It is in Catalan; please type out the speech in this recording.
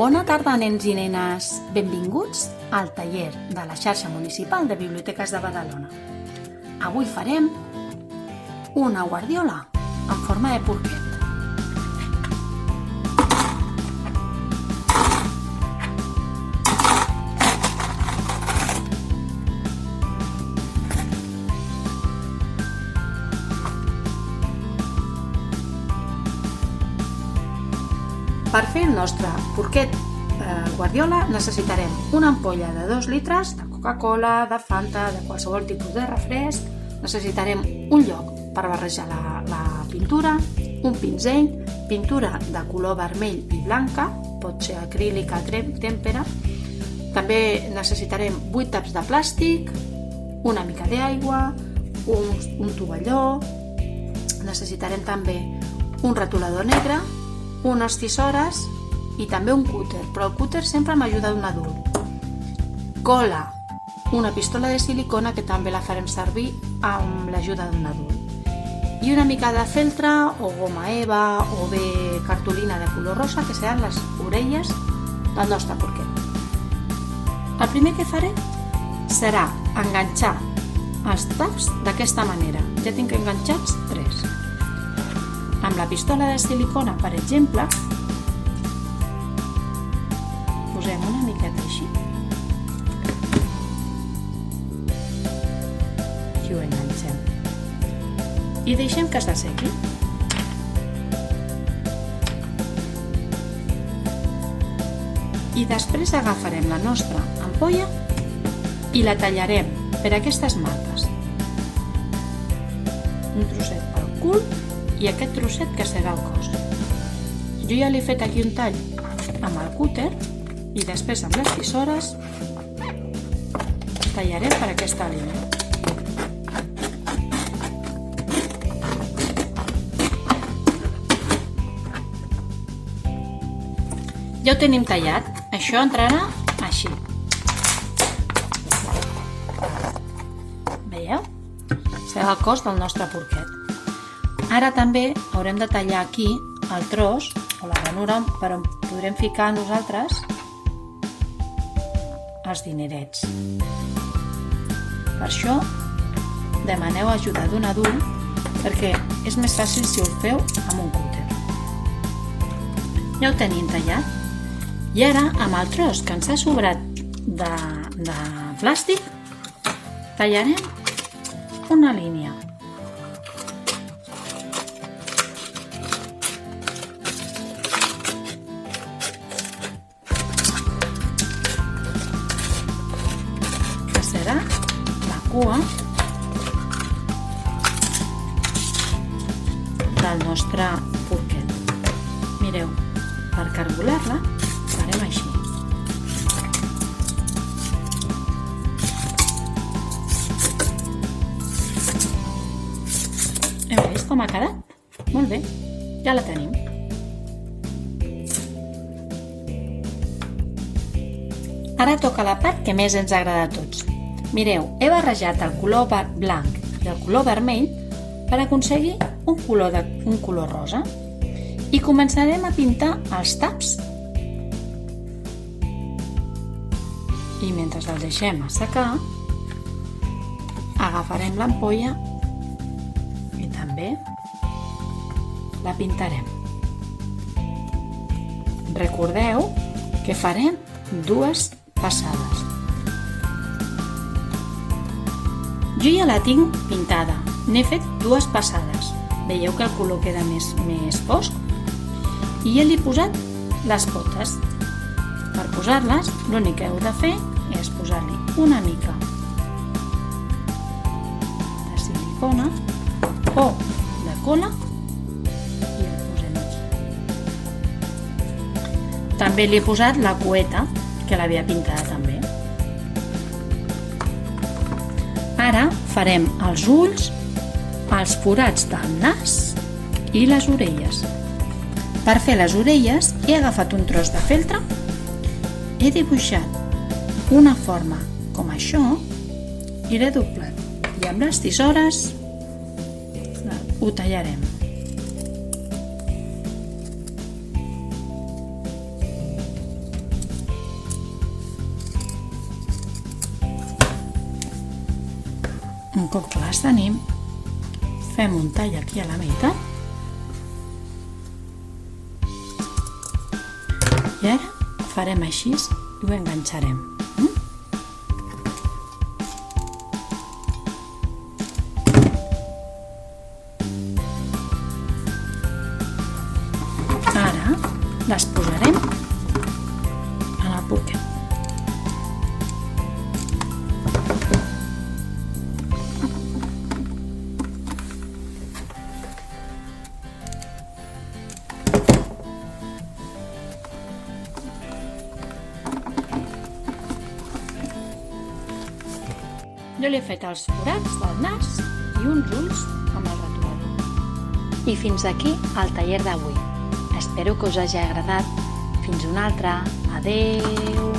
Bona tarda, nens i nenes. Benvinguts al taller de la xarxa municipal de biblioteques de Badalona. Avui farem una guardiola en forma de porquet. Per fer el nostre porquet guardiola necessitarem una ampolla de 2 litres de Coca-Cola, de Fanta, de qualsevol tipus de refresc. Necessitarem un lloc per barrejar la pintura, un pinzell, pintura de color vermell i blanca, pot ser acrílica, tèmpera. També necessitarem 8 taps de plàstic, una mica d'aigua, un tovalló. Necessitarem també un retolador negre, unes tisores i també un cúter, però el cúter sempre m'ajuda d'un adult. Cola, una pistola de silicona que també la farem servir amb l'ajuda d'un adult. I una mica de feltre o goma eva o bé cartolina de color rosa, que seran les orelles del nostre porquet. El primer que faré serà enganxar els taps d'aquesta manera. Ja tinc enganxats 3. Amb la pistola de silicona, per exemple, posem una miqueta així i ho enganxem i deixem que s'assequi. I després agafarem la nostra ampolla i la tallarem per aquestes marques. Un trosset pel cul i aquest trosset que serà el cos. Jo ja l'he fet aquí un tall amb el cúter i després amb les tisores tallarem per aquesta línia. Ja ho tenim tallat, això entrarà així. Veieu? Serà el cos del nostre porquet. Ara també haurem de tallar aquí el tros o la ranura per on podrem ficar nosaltres els dinerets. Per això demaneu ajuda d'un adult perquè és més fàcil si ho feu amb un cúter. Ja ho tenim tallat i ara amb el tros que ens ha sobrat de plàstic tallarem una línia. Serà la cua del nostre porquet. Mireu, per cargolar-la farem així. Heu vist com ha quedat? Molt bé, ja la tenim. Ara toca la part que més ens agrada a tots. Mireu, he barrejat el color blanc i el color vermell per aconseguir un color rosa i començarem a pintar els taps i mentre els deixem assecar agafarem l'ampolla i també la pintarem. Recordeu que farem 2 passades. Jo ja la tinc pintada, n'he fet 2 passades. Veieu que el color queda més fosc i ja li he posat les potes. Per posar-les, l'únic que heu de fer és posar-li una mica de silicona o de cola i el posem aquí. També li he posat la cueta, que l'havia pintada també. Ara farem els ulls, els forats del nas i les orelles. Per fer les orelles he agafat un tros de feltre, he dibuixat una forma com això i l'he doblat. I amb les tisores ho tallarem. cop que les tenim, fem un tall aquí a la meitat i ara farem així i ho enganxarem. Ara les posarem en el porquet. Jo li he fet els forats del nas i uns ulls amb el retolador. I fins aquí el taller d'avui. Espero que us hagi agradat. Fins una altra. Adeu!